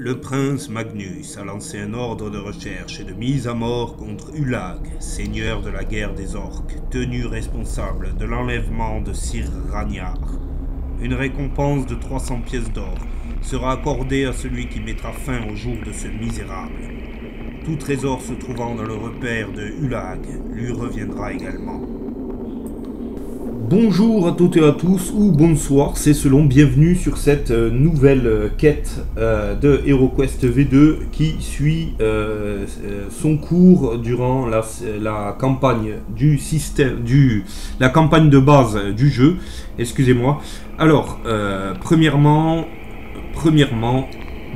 Le prince Magnus a lancé un ordre de recherche et de mise à mort contre Ulag, seigneur de la guerre des orques, tenu responsable de l'enlèvement de Sir Ragnar. Une récompense de 300 pièces d'or sera accordée à celui qui mettra fin au jour de ce misérable. Tout trésor se trouvant dans le repère de Ulag lui reviendra également. Bonjour à toutes et à tous, ou bonsoir, c'est selon, bienvenue sur cette nouvelle quête de HeroQuest V2 qui suit son cours durant la campagne du système, la campagne de base du jeu, excusez-moi. Alors, premièrement,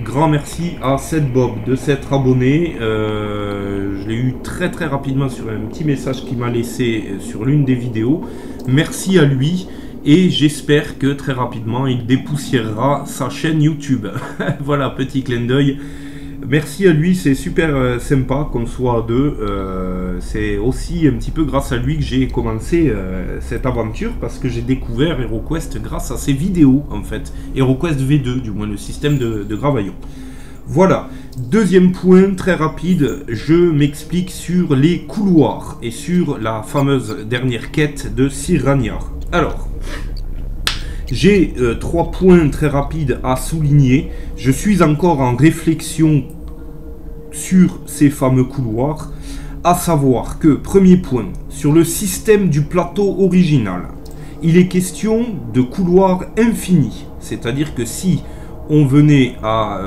grand merci à Seth Bob de s'être abonné. Je l'ai eu très rapidement sur un petit message qu'il m'a laissé sur l'une des vidéos. Merci à lui et j'espère que très rapidement il dépoussiérera sa chaîne YouTube. Voilà, petit clin d'œil. Merci à lui, c'est super sympa qu'on soit à deux. C'est aussi un petit peu grâce à lui que j'ai commencé cette aventure, parce que j'ai découvert HeroQuest grâce à ses vidéos en fait. HeroQuest V2, du moins le système de Gravaillon. Voilà, deuxième point très rapide, je m'explique sur les couloirs et sur la fameuse dernière quête de Sir Ragnar. Alors, j'ai 3 points très rapides à souligner. Je suis encore en réflexion sur ces fameux couloirs, à savoir que, premier point, sur le système du plateau original, il est question de couloirs infinis, c'est-à-dire que si on venait à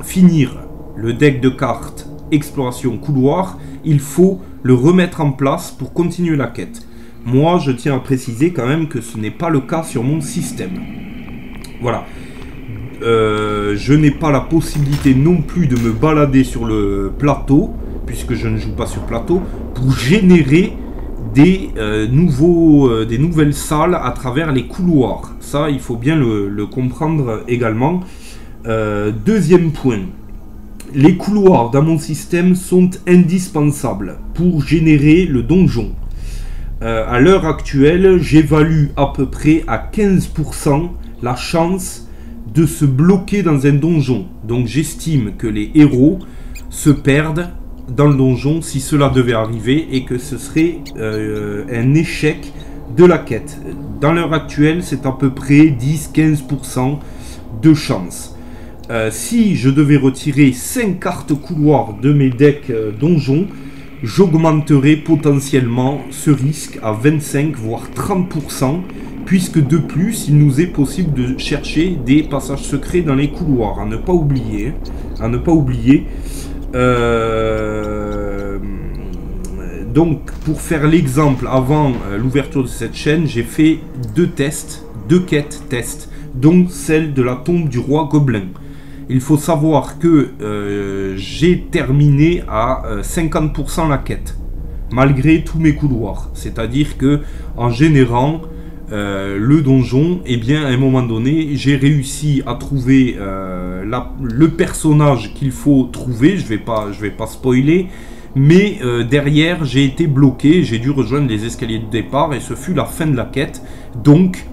finir le deck de cartes exploration couloir, il faut le remettre en place pour continuer la quête. Moi, je tiens à préciser quand même que ce n'est pas le cas sur mon système. Voilà. Je n'ai pas la possibilité non plus de me balader sur le plateau, puisque je ne joue pas sur plateau, pour générer des nouvelles salles à travers les couloirs. Ça, il faut bien le comprendre également. Deuxième point, les couloirs dans mon système sont indispensables pour générer le donjon. À l'heure actuelle, j'évalue à peu près à 15% la chance de se bloquer dans un donjon. Donc j'estime que les héros se perdent dans le donjon si cela devait arriver, et que ce serait un échec de la quête. Dans l'heure actuelle, c'est à peu près 10-15% de chance. Si je devais retirer 5 cartes couloirs de mes decks donjons, j'augmenterais potentiellement ce risque à 25 voire 30%, puisque de plus il nous est possible de chercher des passages secrets dans les couloirs, à ne pas oublier, donc pour faire l'exemple, avant l'ouverture de cette chaîne, j'ai fait 2 quêtes tests, dont celle de la tombe du roi gobelin. Il faut savoir que j'ai terminé à 50% la quête, malgré tous mes couloirs. C'est-à-dire que en générant le donjon, eh bien, à un moment donné, j'ai réussi à trouver le personnage qu'il faut trouver. Je vais pas spoiler, mais derrière, j'ai été bloqué. J'ai dû rejoindre les escaliers de départ et ce fut la fin de la quête. Donc,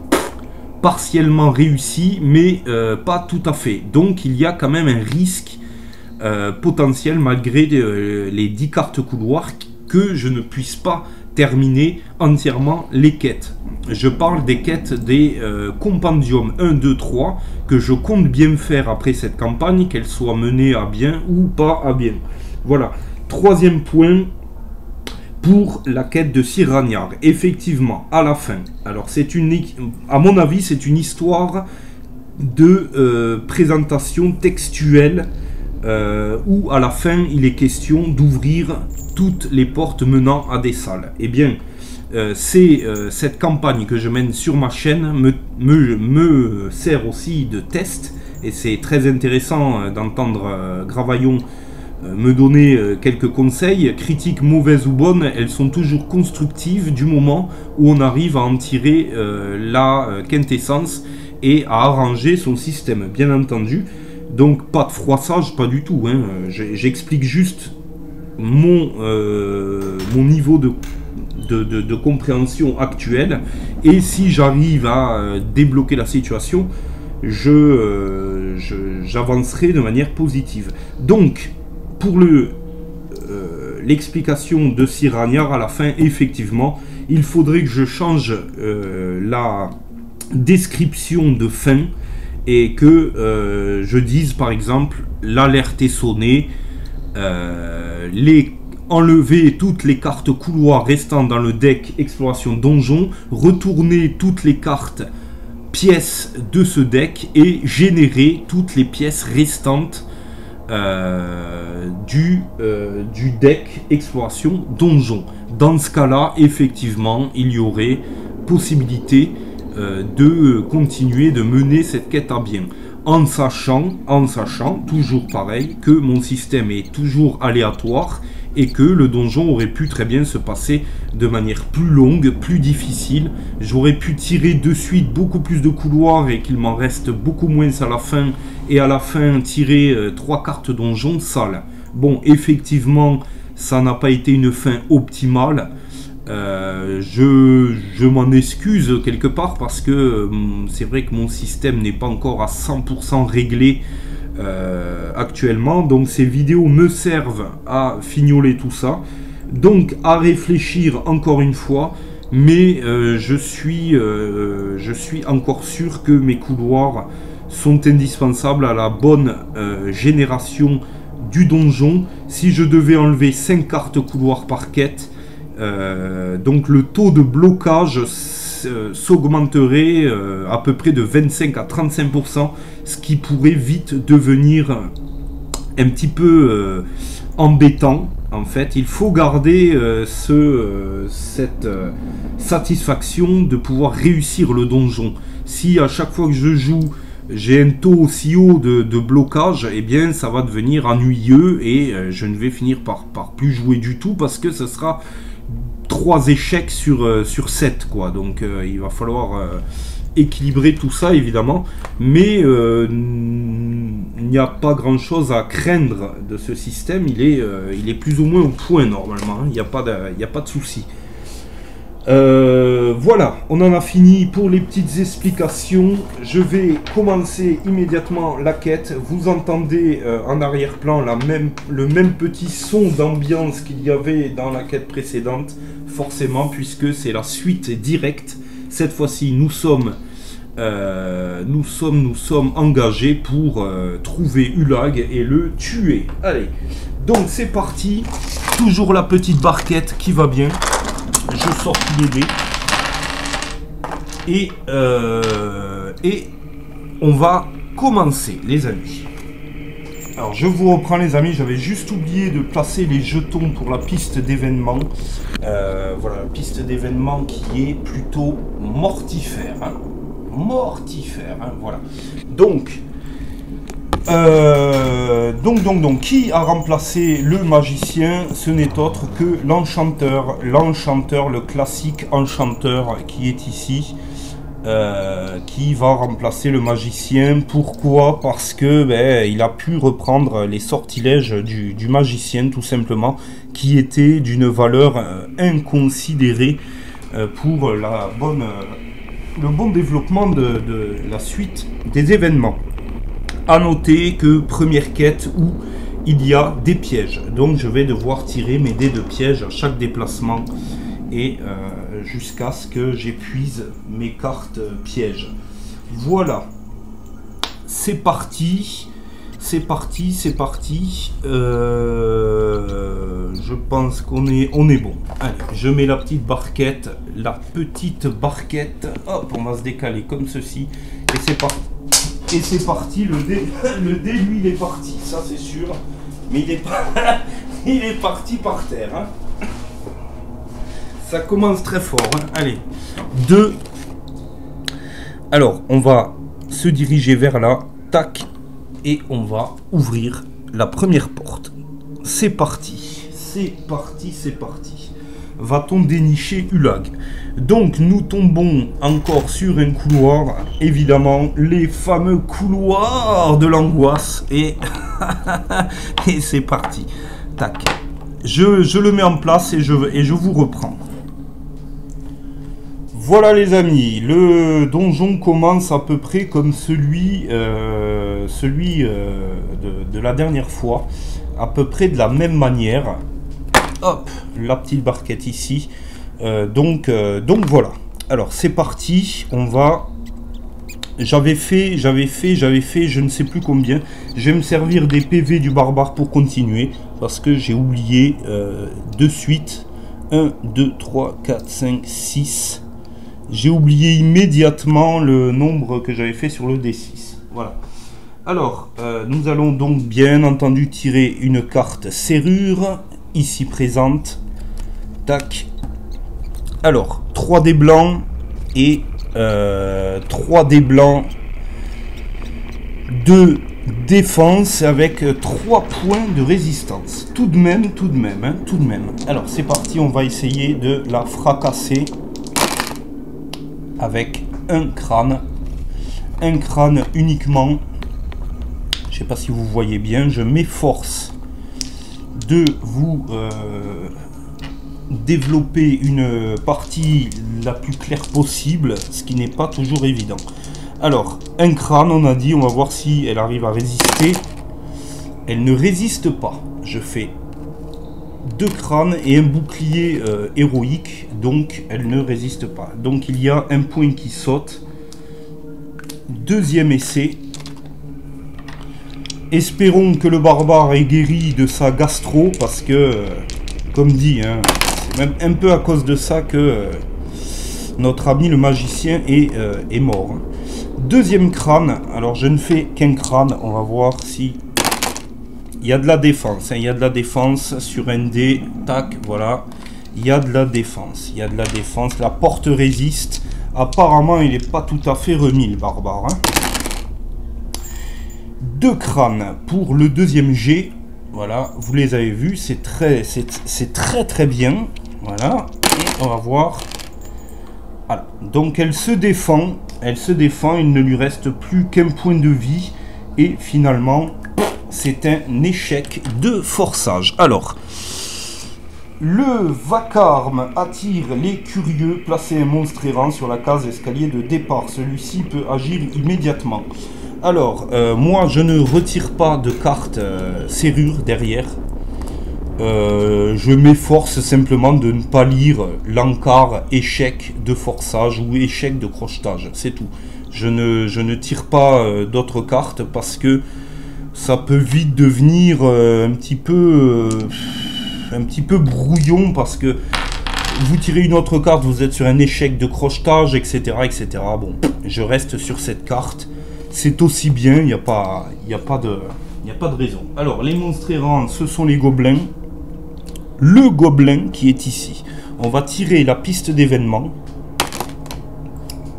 partiellement réussi, mais pas tout à fait. Donc il y a quand même un risque potentiel, malgré les 10 cartes couloirs, que je ne puisse pas terminer entièrement les quêtes. Je parle des quêtes des compendiums 1, 2, 3, que je compte bien faire après cette campagne, qu'elle soit menée à bien ou pas à bien. Voilà. Troisième point, pour la quête de Sir Ragnar, effectivement, à la fin, alors à mon avis, c'est une histoire de présentation textuelle, où à la fin, il est question d'ouvrir toutes les portes menant à des salles. Eh bien, c'est cette campagne que je mène sur ma chaîne me sert aussi de test, et c'est très intéressant d'entendre Gravaillon me donner quelques conseils, critiques mauvaises ou bonnes, elles sont toujours constructives du moment où on arrive à en tirer la quintessence et à arranger son système, bien entendu. Donc pas de froissage, pas du tout, hein. J'explique juste mon niveau de compréhension actuelle, et si j'arrive à débloquer la situation, j'avancerai de manière positive. Donc, pour l'explication de Cyragnard, à la fin, effectivement, il faudrait que je change la description de fin et que je dise, par exemple, l'alerte est sonnée, enlever toutes les cartes couloirs restantes dans le deck exploration donjon, retourner toutes les cartes pièces de ce deck et générer toutes les pièces restantes du deck exploration donjon. Dans ce cas-là, effectivement, il y aurait possibilité de continuer de mener cette quête à bien. En sachant, toujours pareil, que mon système est toujours aléatoire et que le donjon aurait pu très bien se passer de manière plus longue, plus difficile. J'aurais pu tirer de suite beaucoup plus de couloirs et qu'il m'en reste beaucoup moins à la fin. Et à la fin, tirer 3 cartes donjon sales. Bon, effectivement, ça n'a pas été une fin optimale. Je m'en excuse quelque part parce que c'est vrai que mon système n'est pas encore à 100% réglé actuellement, donc ces vidéos me servent à fignoler tout ça, donc à réfléchir encore une fois, mais je suis encore sûr que mes couloirs sont indispensables à la bonne génération du donjon. Si je devais enlever 5 cartes couloirs par quête, donc le taux de blocage s'augmenterait à peu près de 25 à 35%, ce qui pourrait vite devenir un petit peu embêtant. En fait, il faut garder cette satisfaction de pouvoir réussir le donjon. Si à chaque fois que je joue, j'ai un taux aussi haut de blocage, eh bien ça va devenir ennuyeux et je ne vais finir par plus jouer du tout parce que ce sera 3 échecs sur 7, quoi. Donc il va falloir équilibrer tout ça, évidemment. Mais il n'y a pas grand chose à craindre de ce système. Il est plus ou moins au point normalement, hein. Il n'y a pas de souci. Voilà, on en a fini pour les petites explications. Je vais commencer immédiatement la quête. Vous entendez en arrière-plan le même petit son d'ambiance qu'il y avait dans la quête précédente, forcément, puisque c'est la suite directe. Cette fois-ci, nous sommes engagés pour trouver Ulag et le tuer. Allez, donc c'est parti. Toujours la petite barquette qui va bien. Je sors tous les dés et on va commencer, les amis. Alors je vous reprends, les amis, j'avais juste oublié de placer les jetons pour la piste d'événement. Voilà, la piste d'événement qui est plutôt mortifère, hein. Mortifère, hein, voilà. Donc, qui a remplacé le magicien? Ce n'est autre que l'enchanteur, le classique enchanteur qui est ici, qui va remplacer le magicien. Pourquoi? Parce que il a pu reprendre les sortilèges du magicien, tout simplement, qui étaient d'une valeur inconsidérée pour le bon développement de la suite des événements. À noter que première quête où il y a des pièges, donc je vais devoir tirer mes dés de piège à chaque déplacement et jusqu'à ce que j'épuise mes cartes pièges. Voilà, c'est parti, je pense qu'on est bon. Allez, je mets la petite barquette, hop, on va se décaler comme ceci et c'est parti. Et c'est parti, le dé lui il est parti, ça c'est sûr, mais il est parti par terre, hein. Ça commence très fort, hein. Allez, 2. Alors, on va se diriger vers là, tac, et on va ouvrir la première porte. C'est parti, c'est parti. Va-t-on dénicher Ulag? Donc nous tombons encore sur un couloir, évidemment les fameux couloirs de l'angoisse, et et c'est parti. Tac. Je le mets en place et je vous reprends. Voilà les amis, le donjon commence à peu près comme celui de la dernière fois, à peu près de la même manière. Hop, la petite barquette ici. Donc voilà. Alors c'est parti, on va... J'avais fait, je ne sais plus combien. Je vais me servir des PV du barbare pour continuer, parce que j'ai oublié de suite. 1, 2, 3, 4, 5, 6... J'ai oublié immédiatement le nombre que j'avais fait sur le D6. Voilà. Alors, nous allons donc bien entendu tirer une carte serrure, ici présente. Tac. Alors, 3 dés blancs et 3 dés blancs. 2 défense avec 3 points de résistance. Tout de même, hein, tout de même. Alors, c'est parti, on va essayer de la fracasser. Avec un crâne uniquement. Je sais pas si vous voyez bien, je m'efforce de vous développer une partie la plus claire possible, ce qui n'est pas toujours évident. Alors, un crâne, on a dit, on va voir si elle arrive à résister. Elle ne résiste pas. Je fais 2 crânes et un bouclier héroïque, donc elle ne résiste pas. Donc il y a un point qui saute. Deuxième essai. Espérons que le barbare est guéri de sa gastro, parce que, comme dit, hein, c'est même un peu à cause de ça que notre ami le magicien est mort. Deuxième crâne. Alors je ne fais qu'un crâne, on va voir si... Il y a de la défense, hein, il y a de la défense sur un dé, tac, voilà. Il y a de la défense, il y a de la défense. La porte résiste. Apparemment, il n'est pas tout à fait remis, le barbare. Hein. 2 crânes pour le deuxième jet. Voilà, vous les avez vus, c'est très bien. Voilà, et on va voir. Voilà, donc elle se défend, il ne lui reste plus qu'un point de vie. Et finalement... c'est un échec de forçage. Alors, le vacarme attire les curieux. Placez un monstre errant sur la case escalier de départ. Celui-ci peut agir immédiatement. Alors, moi, je ne retire pas de carte serrure derrière. Je m'efforce simplement de ne pas lire l'encart échec de forçage ou échec de crochetage. C'est tout. Je ne tire pas d'autres cartes parce que ça peut vite devenir un petit peu brouillon, parce que vous tirez une autre carte, vous êtes sur un échec de crochetage, etc. etc. Bon, je reste sur cette carte. C'est aussi bien, il n'y a pas de raison. Alors, les monstres errants, ce sont les gobelins. Le gobelin qui est ici. On va tirer la piste d'événement.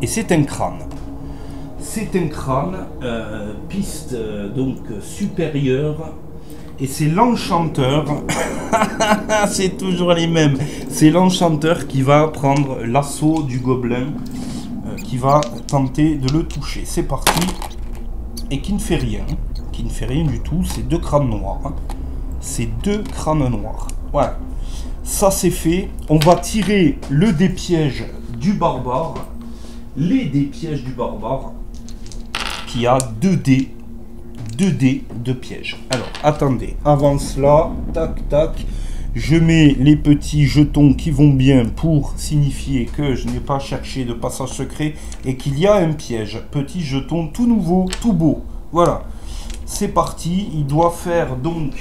Et c'est un crâne. C'est un crâne, piste donc supérieure, et c'est l'enchanteur, c'est toujours les mêmes, c'est l'enchanteur qui va prendre l'assaut du gobelin, qui va tenter de le toucher. C'est parti, et qui ne fait rien du tout, c'est 2 crânes noirs, hein. C'est 2 crânes noirs, voilà, ça c'est fait. On va tirer le dépiège du barbare, les dépièges du barbare, qui a 2 dés de piège. Alors, attendez, avant cela, tac, tac, je mets les petits jetons qui vont bien pour signifier que je n'ai pas cherché de passage secret et qu'il y a un piège. Petit jeton tout nouveau, tout beau. Voilà, c'est parti, il doit faire donc...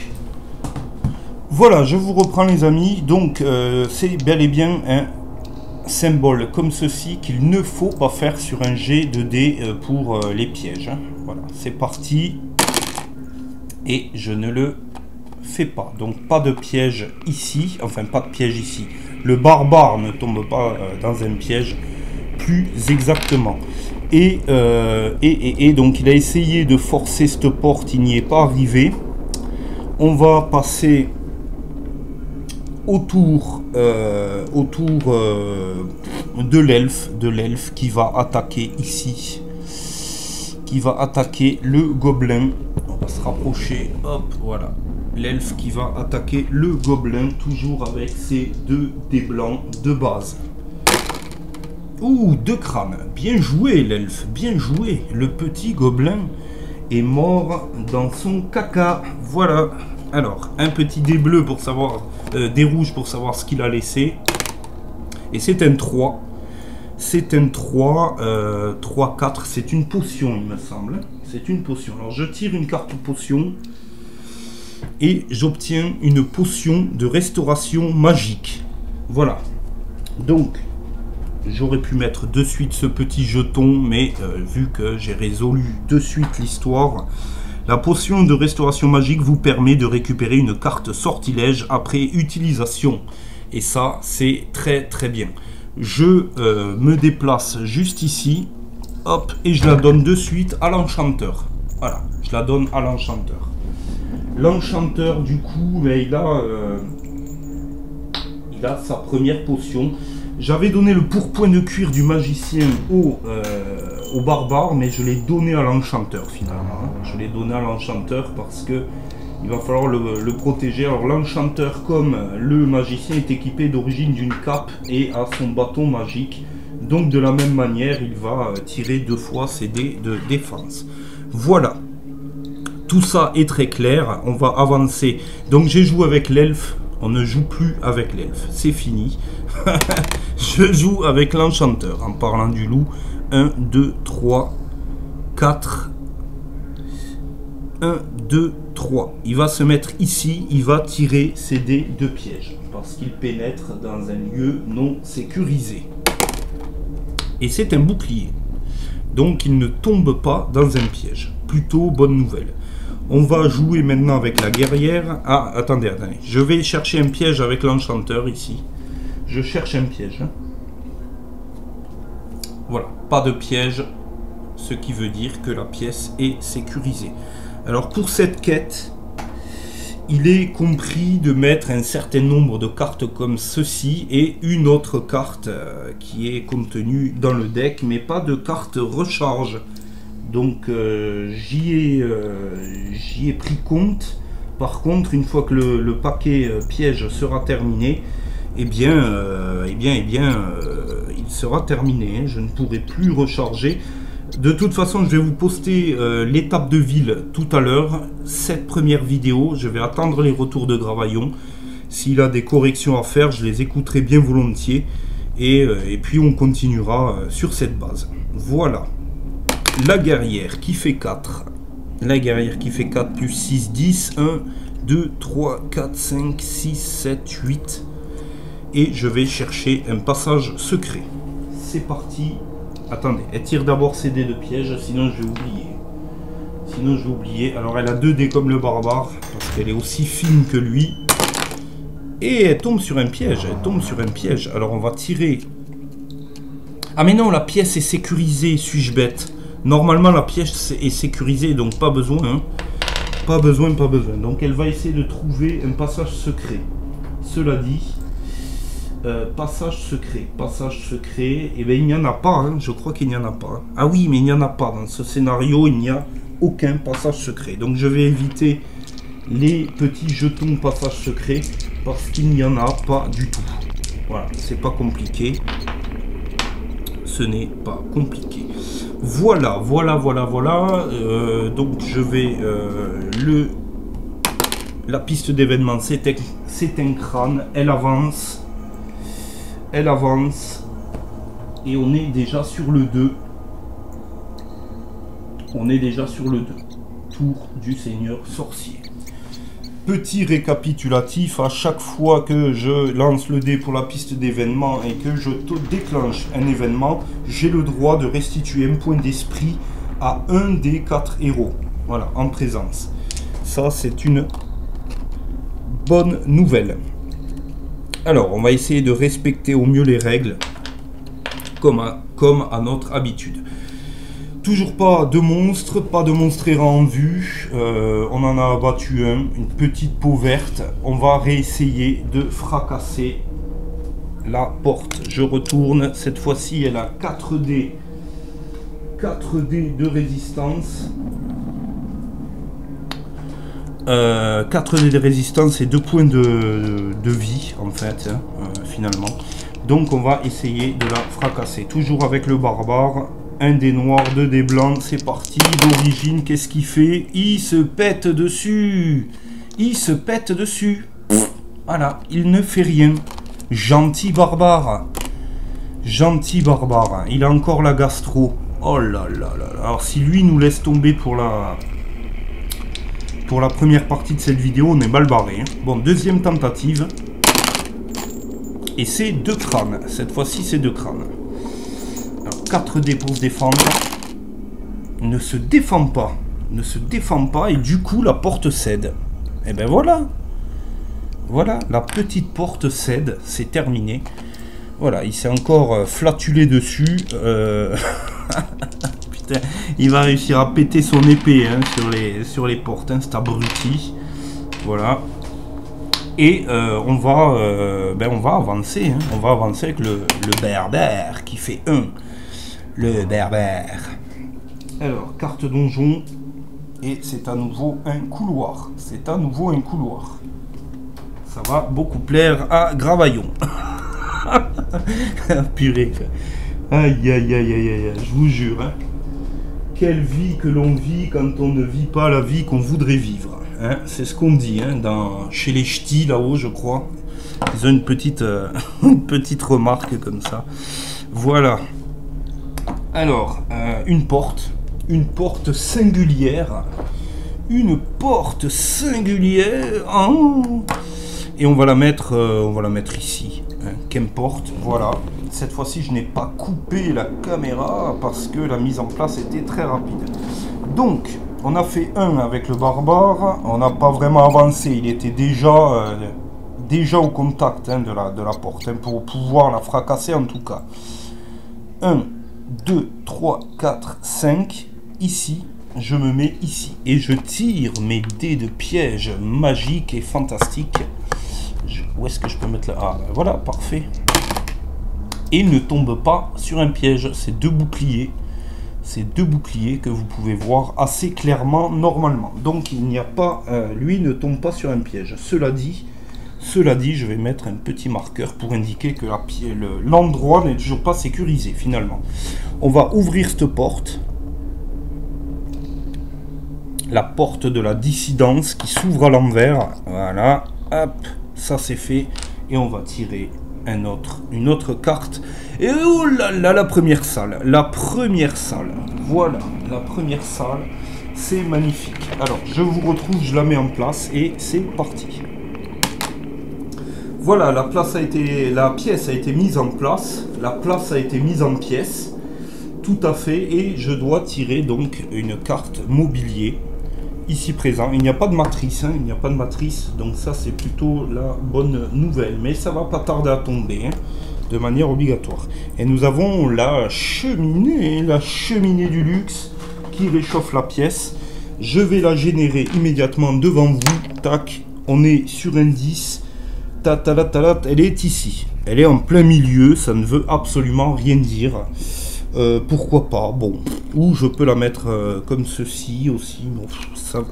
Voilà, je vous reprends les amis, donc c'est bel et bien un symbole comme ceci qu'il ne faut pas faire sur un jet de dés pour les pièges. Hein. Voilà, c'est parti. Et je ne le fais pas. Donc pas de piège ici. Enfin, pas de piège ici. Le barbare ne tombe pas dans un piège, plus exactement. Et donc il a essayé de forcer cette porte, il n'y est pas arrivé. On va passer autour de l'elfe qui va attaquer ici, qui va attaquer le gobelin. On va se rapprocher, hop, voilà, l'elfe qui va attaquer le gobelin, toujours avec ses 2 dés blancs de base. Ouh, 2 crânes. Bien joué, l'elfe. Bien joué. Le petit gobelin est mort dans son caca. Voilà. Alors, un petit dé bleu pour savoir... des rouges pour savoir ce qu'il a laissé. Et c'est un 3. C'est un 3. 3, 4. C'est une potion, il me semble. C'est une potion. Alors, je tire une carte potion. Et j'obtiens une potion de restauration magique. Voilà. Donc... j'aurais pu mettre de suite ce petit jeton, mais vu que j'ai résolu de suite l'histoire, la potion de restauration magique vous permet de récupérer une carte sortilège après utilisation. Et ça, c'est très très bien. Je me déplace juste ici, hop, et je la donne de suite à l'enchanteur. Voilà, je la donne à l'enchanteur. L'enchanteur, du coup, ben, il a sa première potion. J'avais donné le pourpoint de cuir du magicien au barbare, mais je l'ai donné à l'enchanteur finalement. Je l'ai donné à l'enchanteur parce que il va falloir le protéger. Alors l'enchanteur, comme le magicien, est équipé d'origine d'une cape et a son bâton magique. Donc de la même manière, il va tirer 2 fois ses dés de défense. Voilà. Tout ça est très clair. On va avancer. Donc j'ai joué avec l'elfe. On ne joue plus avec l'elfe. C'est fini. Je joue avec l'enchanteur. En parlant du loup. 1, 2, 3, 4. 1, 2, 3. Il va se mettre ici. Il va tirer ses dés de piège. Parce qu'il pénètre dans un lieu non sécurisé. Et c'est un bouclier. Donc il ne tombe pas dans un piège. Plutôt bonne nouvelle. On va jouer maintenant avec la guerrière. Ah, attendez. Je vais chercher un piège avec l'enchanteur ici. Je cherche un piège. Voilà, pas de piège. Ce qui veut dire que la pièce est sécurisée. Alors pour cette quête, il est compris de mettre un certain nombre de cartes comme ceci et une autre carte qui est contenue dans le deck, mais pas de carte recharge. Donc j'y ai pris compte. Par contre, une fois que le paquet piège sera terminé, il sera terminé. Je ne pourrai plus recharger. De toute façon, je vais vous poster l'étape de ville tout à l'heure. Cette première vidéo, je vais attendre les retours de Gravaillon. S'il a des corrections à faire, je les écouterai bien volontiers. Et puis on continuera sur cette base. Voilà. La guerrière qui fait 4. La guerrière qui fait 4 plus 6, 10. 1, 2, 3, 4, 5, 6, 7, 8. Et je vais chercher un passage secret. C'est parti. Attendez, elle tire d'abord ses dés de piège, sinon je vais oublier. Alors elle a 2 dés comme le barbare, parce qu'elle est aussi fine que lui. Et elle tombe sur un piège, Alors on va tirer. Ah mais non, la pièce est sécurisée, suis-je bête? Normalement la pièce est sécurisée, donc pas besoin. Hein. Pas besoin. Donc elle va essayer de trouver un passage secret. Cela dit... passage secret, et bien il n'y en a pas, hein. Je crois qu'il n'y en a pas. Ah oui, mais il n'y en a pas dans ce scénario, il n'y a aucun passage secret. Donc je vais éviter les petits jetons passage secret parce qu'il n'y en a pas du tout. Voilà, c'est pas compliqué. Ce n'est pas compliqué. Voilà. Donc je vais la piste d'événement, c'est un crâne, elle avance. Et on est déjà sur le 2. Tour du seigneur sorcier. Petit récapitulatif, à chaque fois que je lance le dé pour la piste d'événement et que je déclenche un événement, j'ai le droit de restituer un point d'esprit à un des 4 héros. Voilà, en présence. Ça, c'est une bonne nouvelle. Alors, on va essayer de respecter au mieux les règles, comme à notre habitude. Toujours pas de monstre errant en vue. On en a abattu un, une petite peau verte. On va réessayer de fracasser la porte. Je retourne. Cette fois-ci, elle a 4 dés. 4 dés de résistance. 4 dés de résistance et 2 points de vie, en fait, hein, finalement. Donc on va essayer de la fracasser. Toujours avec le barbare. Un dé noir, deux dés blancs. C'est parti. D'origine, qu'est-ce qu'il fait? Il se pète dessus. Il se pète dessus. Voilà, il ne fait rien. Gentil barbare. Gentil barbare. Il a encore la gastro. Oh là là là. Alors si lui nous laisse tomber pour la première partie de cette vidéo, on est mal barré. Bon, deuxième tentative. Et c'est 2 crânes. Cette fois-ci, c'est 2 crânes. Alors, 4 dés pour se défendre. Ne se défend pas. Ne se défend pas. Et du coup, la porte cède. Et ben voilà. Voilà, la petite porte cède. C'est terminé. Voilà, il s'est encore flatulé dessus. Putain, il va réussir à péter son épée hein, sur les portes. Hein, cet abruti. Voilà. Et on va avancer. Hein. On va avancer avec le berbère qui fait 1. Le berbère. Alors, carte donjon. Et c'est à nouveau un couloir. C'est à nouveau un couloir. Ça va beaucoup plaire à Gravaillon. Purée. Aïe, aïe, aïe, aïe, aïe. Je vous jure. Hein. Quelle vie que l'on vit quand on ne vit pas la vie qu'on voudrait vivre. Hein, c'est ce qu'on dit hein, chez les ch'tis là-haut, je crois. Ils ont une petite remarque comme ça. Voilà. Alors, une porte singulière. Une porte singulière. Oh. Et on va la mettre ici. Hein, qu'importe. Voilà. Cette fois-ci, je n'ai pas coupé la caméra parce que la mise en place était très rapide. Donc, on a fait 1 avec le barbare, on n'a pas vraiment avancé, il était déjà au contact hein, de la porte, hein, pour pouvoir la fracasser en tout cas. 1, 2, 3, 4, 5, ici, je me mets ici, et je tire mes dés de piège magiques et fantastiques. Où est-ce que je peux mettre là? Ah, ben voilà, parfait. Et il ne tombe pas sur un piège, c'est 2 boucliers. C'est 2 boucliers que vous pouvez voir assez clairement normalement. Donc il n'y a pas, lui ne tombe pas sur un piège. Cela dit, je vais mettre un petit marqueur pour indiquer que l'endroit n'est toujours pas sécurisé finalement. On va ouvrir cette porte. La porte de la dissidence qui s'ouvre à l'envers. Voilà, hop, ça c'est fait. Et on va tirer une autre carte. Et oh là là, la première salle. La première salle. Voilà, la première salle. C'est magnifique. Alors, je vous retrouve, je la mets en place et c'est parti. Voilà, la pièce a été mise en place. La place a été mise en pièce. Tout à fait. Et je dois tirer donc une carte mobilier. Ici présent, il n'y a pas de matrice, hein, il n'y a pas de matrice, donc ça c'est plutôt la bonne nouvelle, mais ça va pas tarder à tomber, hein, de manière obligatoire. Et nous avons la cheminée du luxe qui réchauffe la pièce. Je vais la générer immédiatement devant vous, tac, on est sur un 10, elle est ici, elle est en plein milieu, ça ne veut absolument rien dire. Pourquoi pas, bon, ou je peux la mettre comme ceci aussi, bon,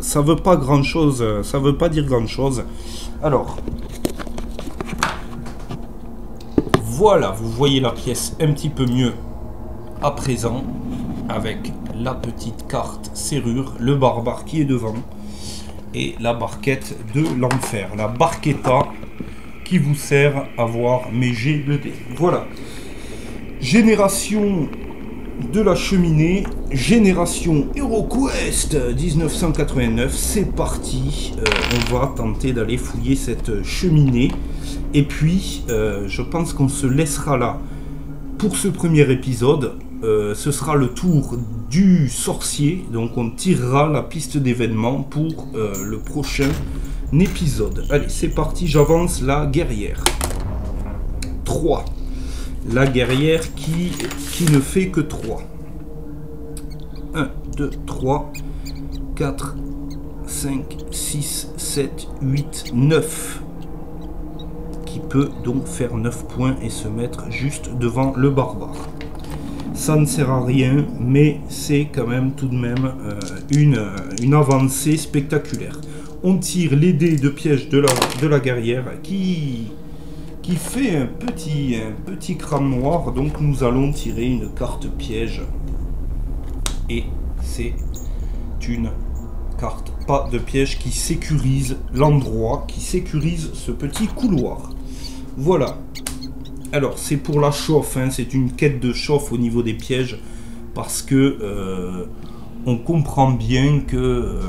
ça veut pas grand chose, ça veut pas dire grand chose. Alors, voilà, vous voyez la pièce un petit peu mieux à présent, avec la petite carte serrure, le barbare qui est devant, et la barquette de l'enfer, la barquetta qui vous sert à voir mes jets de dés. Voilà, génération de la cheminée, génération HeroQuest 1989, c'est parti. On va tenter d'aller fouiller cette cheminée et puis je pense qu'on se laissera là pour ce premier épisode. Ce sera le tour du sorcier, donc on tirera la piste d'événement pour le prochain épisode. Allez, c'est parti, j'avance la guerrière. 3. La guerrière qui ne fait que 3. 1, 2, 3, 4, 5, 6, 7, 8, 9. Qui peut donc faire 9 points et se mettre juste devant le barbare. Ça ne sert à rien, mais c'est quand même tout de même une avancée spectaculaire. On tire les dés de piège de la guerrière qui qui fait un petit crâne noir. Donc nous allons tirer une carte piège. Et c'est une carte pas de piège qui sécurise l'endroit, qui sécurise ce petit couloir. Voilà. Alors c'est pour la chauffe, hein, c'est une quête de chauffe au niveau des pièges. Parce que on comprend bien que...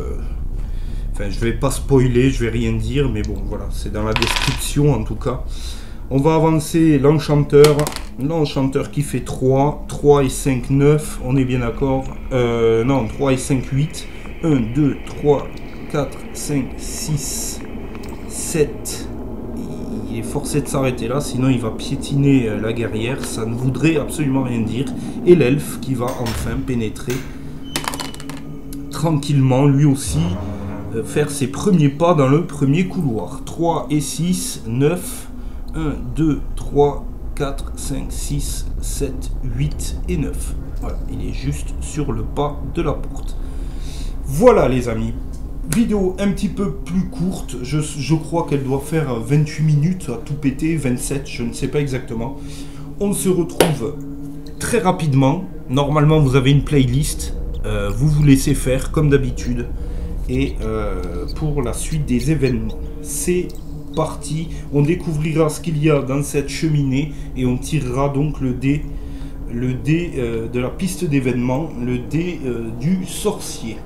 enfin, je vais pas spoiler, je vais rien dire, mais bon, voilà, c'est dans la description en tout cas. On va avancer l'enchanteur. L'enchanteur qui fait 3. 3 et 5, 9. On est bien d'accord. Non, 3 et 5, 8. 1, 2, 3, 4, 5, 6, 7. Il est forcé de s'arrêter là, sinon il va piétiner la guerrière. Ça ne voudrait absolument rien dire. Et l'elfe qui va enfin pénétrer tranquillement, lui aussi, faire ses premiers pas dans le premier couloir. 3 et 6, 9. 1, 2, 3, 4, 5, 6, 7, 8 et 9. Voilà, il est juste sur le pas de la porte. Voilà les amis. Vidéo un petit peu plus courte. Je crois qu'elle doit faire 28 minutes à tout péter, 27, je ne sais pas exactement. On se retrouve très rapidement. Normalement, vous avez une playlist. Vous vous laissez faire comme d'habitude. Et pour la suite des événements, c'est parti. On découvrira ce qu'il y a dans cette cheminée et on tirera donc le dé de la piste d'événement, le dé du sorcier.